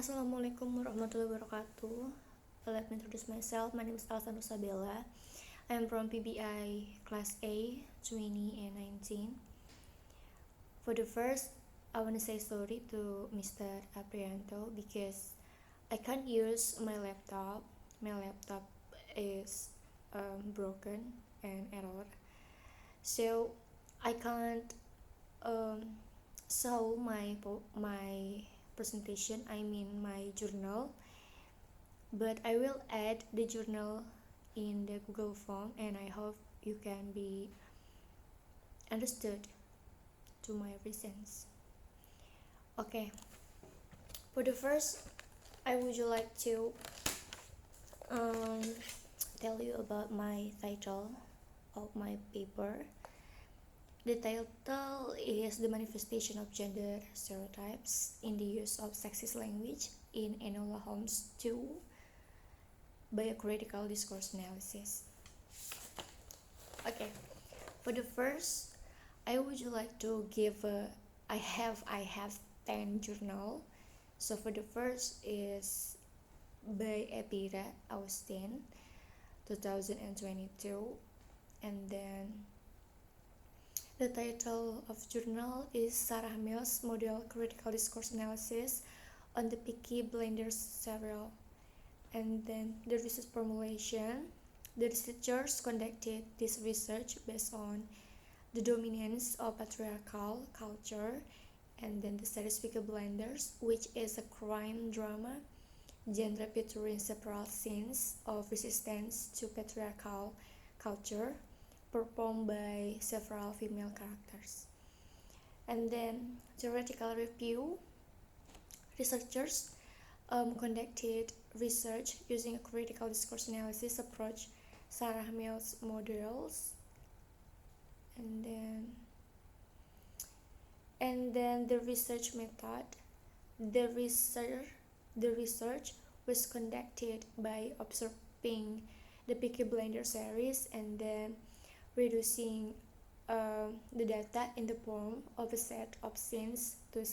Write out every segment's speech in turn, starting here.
Assalamualaikum warahmatullahi wabarakatuh. Let me introduce myself. My name is Elsa Nur Sabela. I am from PBI Class A 2019. For the first, I want to say sorry to Mr. Aprianto because I can't use my laptop. My laptop is broken and error, so I can't um, show my presentation. I mean my journal, but I will add the journal in the Google form, and I hope you can be understood to my reasons. Okay, for the first, I would like to tell you about my title of my paper. The title is The Manifestation of Gender Stereotypes in the Use of Sexist Language in Enola Holmes 2 by a Critical Discourse Analysis. Okay, for the first, I would like to give I have 10 journal. So for the first is by Epira Austin 2022, and then the title of journal is Sarah Mills Model Critical Discourse Analysis on the Peaky Blinders serial. And then the research formulation. The researchers conducted this research based on the dominance of patriarchal culture, and then the series Peaky Blinders, which is a crime drama genre featuring several scenes of resistance to patriarchal culture performed by several female characters. And then theoretical review. Researchers conducted research using a critical discourse analysis approach, Sarah Mills models, and then the research method. The research was conducted by observing the Peaky Blinders series and then reducing the data in the form of a set of scenes to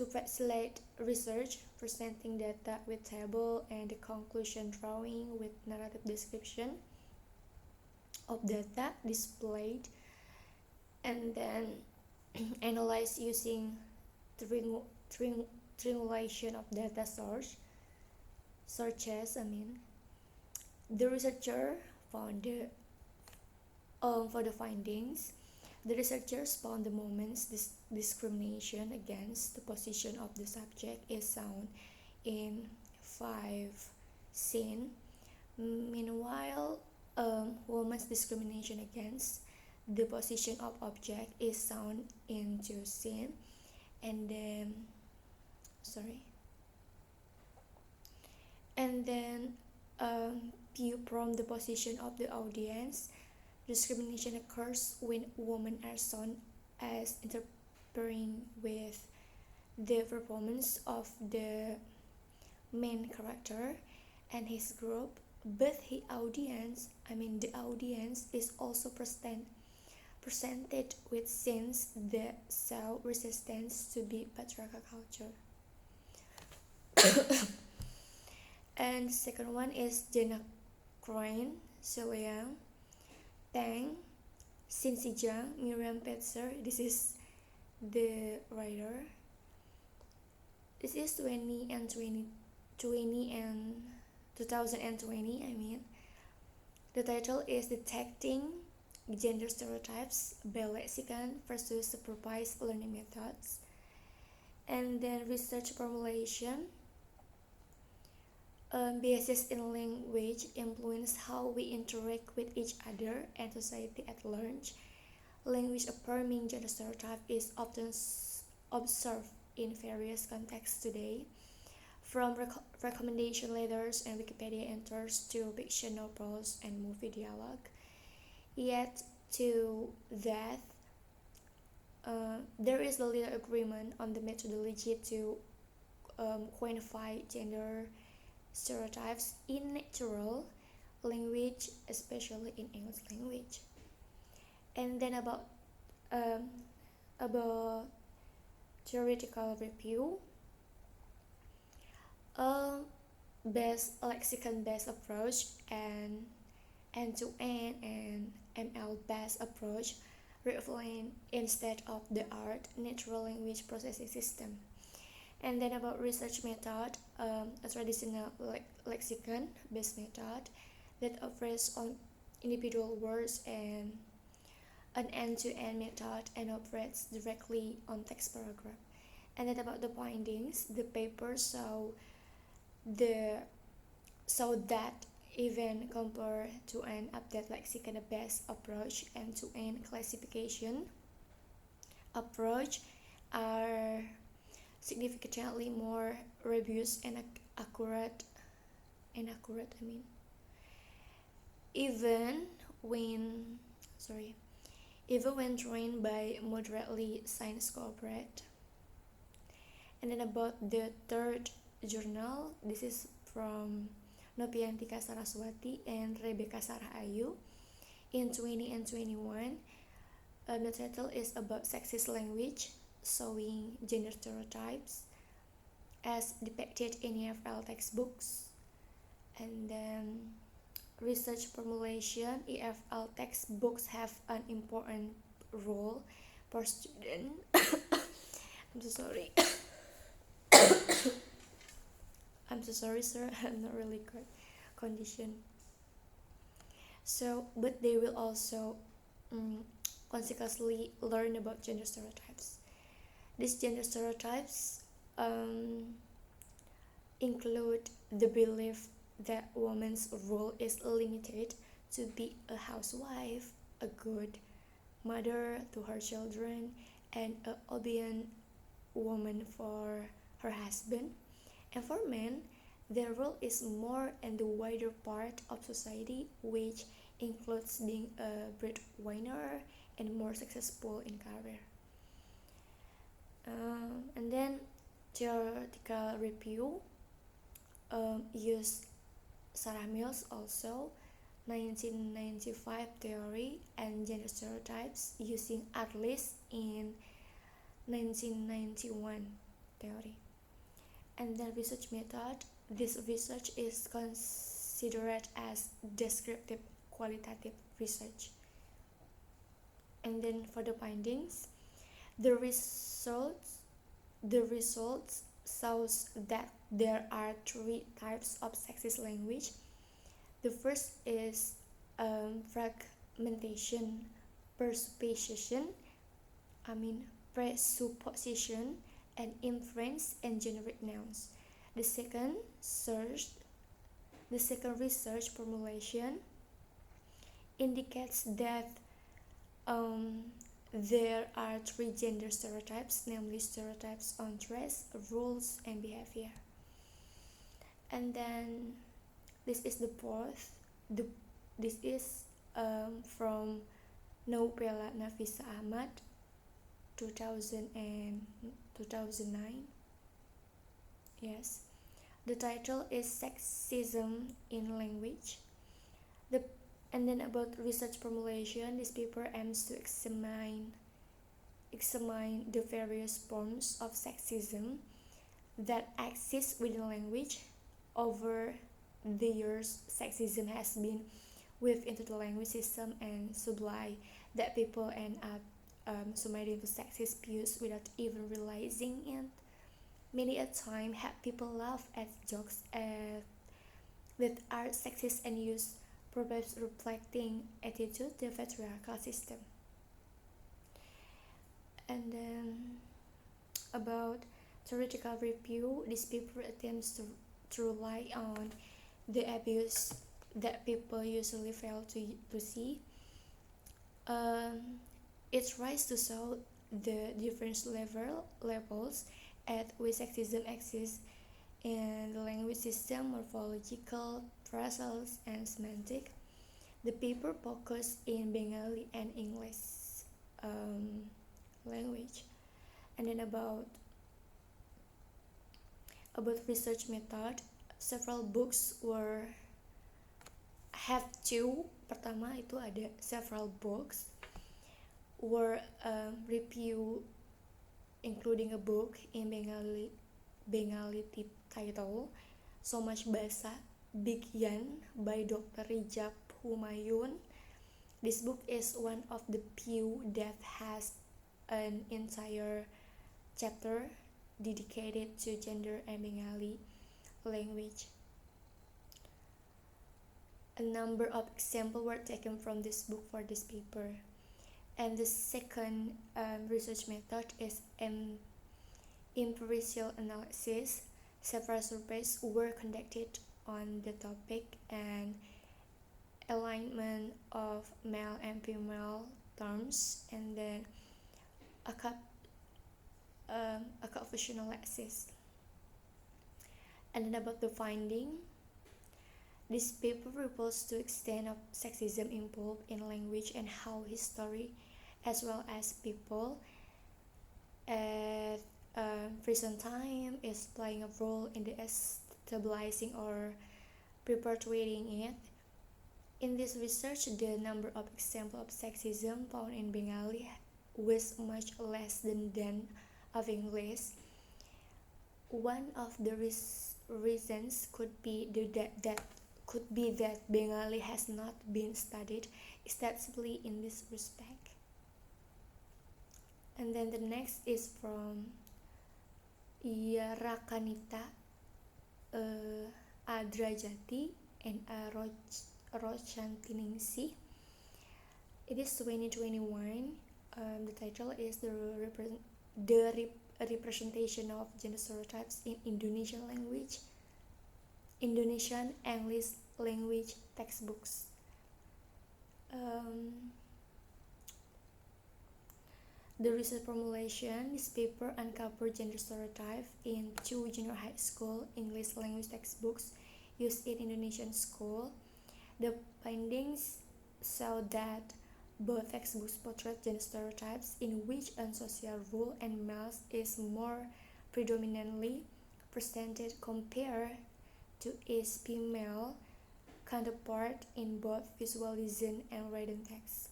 facilitate research, presenting data with table and the conclusion drawing with narrative description of data displayed, and then analyze using triangulation of data sources. The researcher found for the findings, the researchers found the moment's discrimination against the position of the subject is found in 5 scenes. Meanwhile, women's discrimination against the position of object is found in 2 scenes, and then view from the position of the audience. Discrimination occurs when women are shown as interfering with the performance of the main character and his group, but the audience is also presented with scenes that show resistance to the patriarchal culture. And the second one is Jenna Crane, Soleang, Tang, Cincy Zhang, Miriam Petzer. This is the writer. This is 2020. The title is Detecting Gender Stereotypes by Lexicon versus Supervised Learning Methods. And then research formulation. Biases in language influence how we interact with each other and society at large. Language affirming gender stereotype is often observed in various contexts today, from recommendation letters and Wikipedia entries to fiction novels and movie dialogue. Yet to that, there is little agreement on the methodology to quantify gender stereotypes in natural language, especially in English language. And then about theoretical review. Um, Best lexicon-based approach and end-to-end and ML-based approach refine instead of the art natural language processing system. And then about research method, a traditional lexicon-based method that operates on individual words, and an end-to-end method and operates directly on text paragraph. And then about the findings, the paper the so that even compared to an update lexicon-based approach and to an classification approach are significantly more robust and accurate I mean, even when sorry even when trained by moderately science corporate. And then about the third journal, this is from Nopiantika Saraswati and Rebecca Sarah Ayu in 20 and 21. The title is about sexist language, showing gender stereotypes as depicted in EFL textbooks. And then research formulation, EFL textbooks have an important role for students. I'm so sorry. I'm so sorry, sir. I'm not really good condition. So, but they will also consequently learn about gender stereotypes. These gender stereotypes include the belief that woman's role is limited to be a housewife, a good mother to her children, and an obedient woman for her husband. And for men, their role is more in the wider part of society, which includes being a breadwinner and more successful in career. And then theoretical review use Sarah Mills also 1995 theory and gender stereotypes using Atlas in 1991 theory. And then research method, this research is considered as descriptive qualitative research. And then for the findings, the results shows that there are three types of sexist language. The first is fragmentation, presupposition, and inference and generic nouns. The second research formulation indicates that there are three gender stereotypes, namely stereotypes on dress, rules, and behavior. And then this is the fourth. This is from Nobela Nafisa Ahmad, 2009. Yes, the title is Sexism in Language. And then about research formulation, this paper aims to examine the various forms of sexism that exist within language. Over the years, sexism has been weaved into the language system and supply that people end up submitting to sexist views without even realizing it. Many a time, have people laugh at jokes that are sexist and use proverbs reflecting attitude to the patriarchal system. And then about theoretical review, this paper attempts to rely on the abuse that people usually fail to see. It tries to show the different levels at which sexism exists in the language system, morphological, phrasal, and semantic. The paper focused in Bengali and English language. And then about research method, several books have two. Pertama itu ada several books were review, including a book in Bengali Bengali title, So Much Basa, Bigyan by Dr. Rijab Humayun. This book is one of the few that has an entire chapter dedicated to gender and Bengali language. A number of examples were taken from this book for this paper. And the second research method is empirical analysis. Several surveys were conducted on the topic and alignment of male and female terms, and then a confusion analysis. And then about the finding, this paper reveals the extent of sexism involved in language and how history, as well as people at present time, is playing a role in the stabilizing or perpetuating it. In this research, the number of examples of sexism found in Bengali was much less than that of English. One of the reasons could be that Bengali has not been studied extensively in this respect. And then the next is from Rakanita Adrajati and Rochantiningsih. It is 2021. The title is the representation of gender stereotypes in Indonesian English language textbooks. The research formulation, this paper uncovered gender stereotype in 2 junior high school English language textbooks used in Indonesian school. The findings show that both textbooks portray gender stereotypes in which a social role and males is more predominantly presented compared to its female counterpart in both visualization and written text.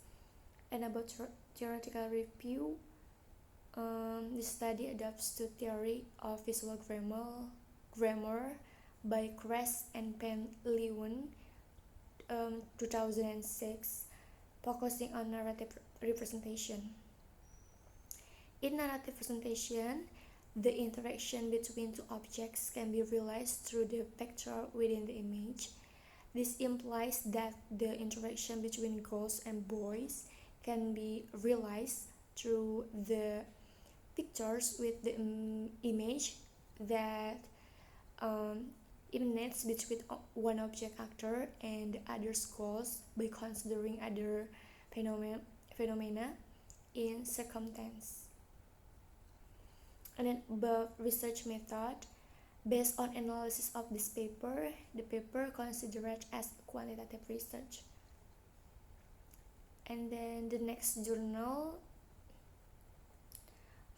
And about theoretical review, the study adapts to theory of visual grammar by Kress and Penleeuwen, 2006, focusing on narrative representation. In narrative representation, the interaction between two objects can be realized through the picture within the image. This implies that the interaction between girls and boys can be realized through the pictures with the image that emanates between one object actor and the other's goals by considering other phenomena in circumstance. And then above research method, based on analysis of this paper, the paper considered as quantitative research. And then the next journal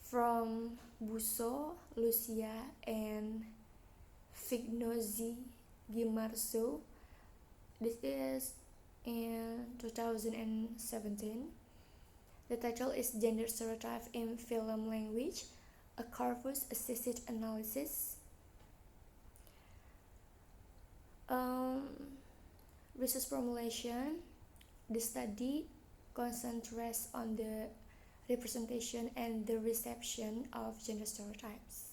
from Busso, Lucia, and Fignozzi Gimarzo. This is in 2017. The title is Gender Stereotype in Film Language, a corpus-assisted analysis. Research formulation. The study concentrates on the representation and the reception of gender stereotypes.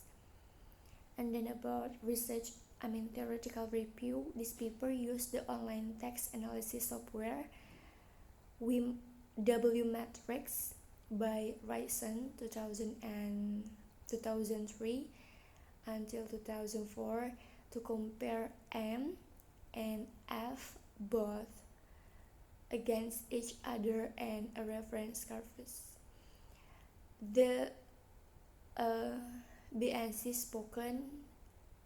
And then about theoretical review, this paper used the online text analysis software W Matrix by Ryson 2003 until 2004 to compare M and F both against each other and a reference corpus. The BNC spoken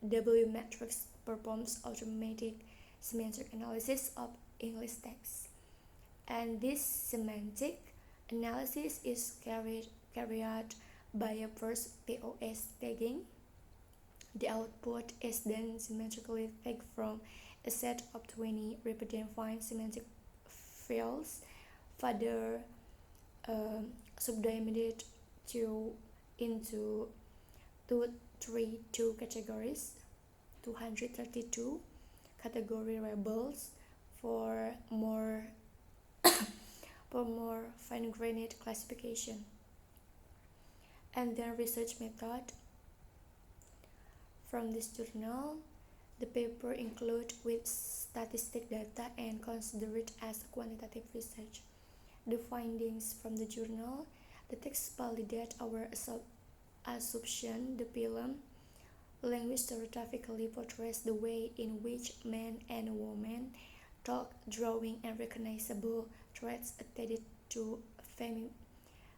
W Matrix performs automatic semantic analysis of English text, and this semantic analysis is carried out by a first POS tagging. The output is then symmetrically tagged from a set of 20 predefined semantic fields, further subdivided into two 232 categories, 232 category labels for more fine-grained classification. And then research method. From this journal, the paper include with statistic data and consider it as quantitative research. The findings from the journal, the text validate our assumption the film language stereotypically portrays the way in which men and women talk, drawing and recognizable traits attached to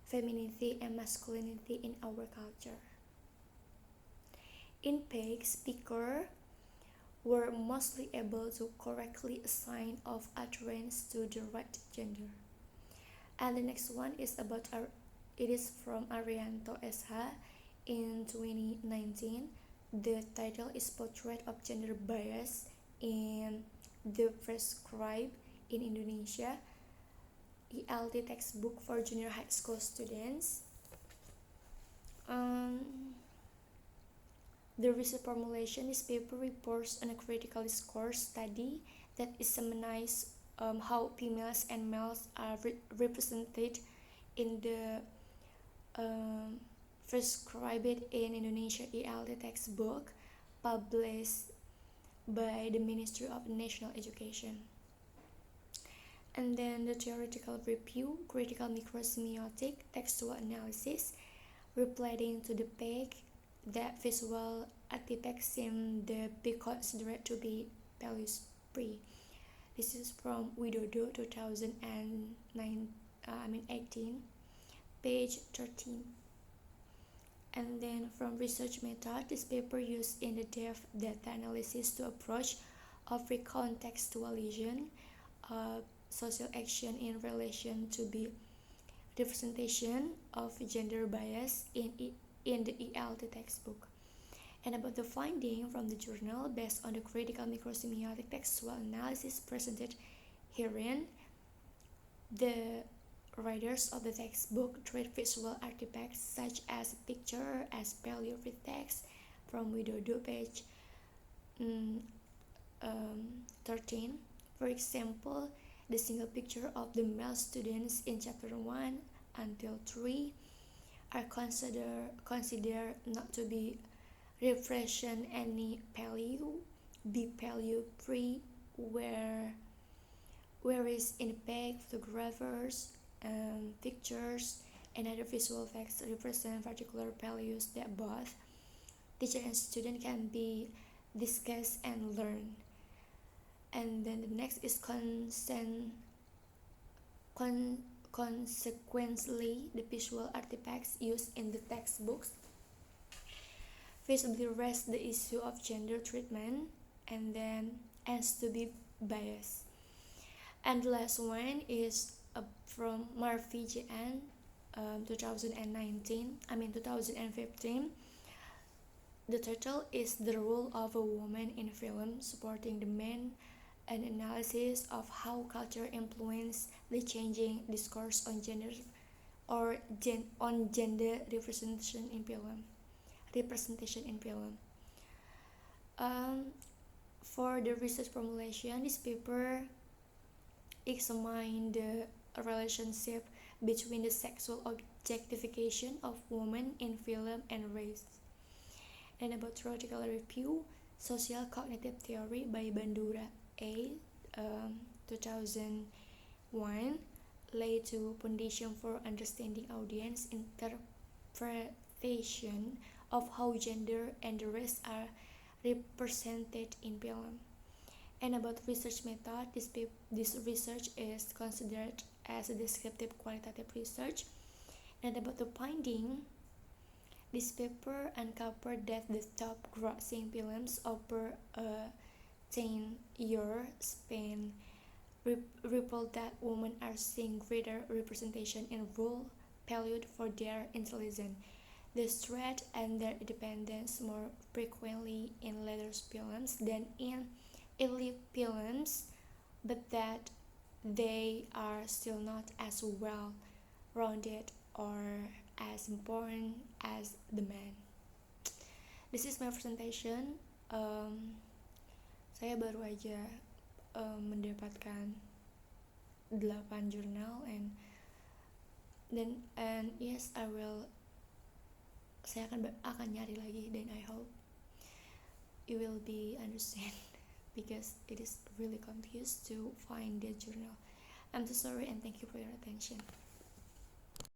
femininity and masculinity in our culture. In Pig, speakers were mostly able to correctly assign of utterance to the right gender. And the next one is about it is from Arianto SH in 2019. The title is Portrait of Gender Bias in the Prescribed in Indonesia, ELT textbook for junior high school students. The research formulation, this paper reports on a critical discourse study that examines how females and males are represented in the Prescribed in Indonesia ELT textbook published by the Ministry of National Education. And then the theoretical review, critical microsemiotic textual analysis, replying to the page that visual artifacts seem to be considered to be values-free. This is from Widodo 2018, page 13. And then from research method, this paper used in-depth data analysis to approach of recontextualization of social action in relation to the representation of gender bias in the ELT textbook. And about the finding from the journal based on the critical microsemiotic textual analysis presented herein, the writers of the textbook treat visual artifacts such as a picture as value-free text from Widodo page 13. For example, the single picture of the male students in chapter 1 until 3 are considered not to be represent any value, be value-free, whereas in the page, photographers, pictures, and other visual effects represent particular values that both teacher and student can be discussed and learn. And then the next is consequently, the visual artifacts used in the textbooks visibly raise the issue of gender treatment and then ends to be biased. And the last one is from Murphy JN 2015. The title is The Role of a Woman in Film, Supporting the Man, an analysis of how culture influences the changing discourse on gender on gender representation in film. For the research formulation, this paper examined the relationship between the sexual objectification of women in film and race. And about theoretical review, social cognitive theory by Bandura A. 2001 laid to foundation for understanding audience interpretation of how gender and race are represented in film. And about research method, this research is considered as a descriptive qualitative research. And about the finding, this paper uncovered that the top grossing films over a 10-year span report that women are seeing greater representation in role valued for their intelligence, their strength, and their independence more frequently in later films than in early films, but that they are still not as well rounded or as important as the men. this is my presentation. Saya baru aja mendapatkan 8 jurnal and yes, saya akan nyari lagi, dan I hope you will be understand because it is really confused to find the journal. I'm so sorry and thank you for your attention.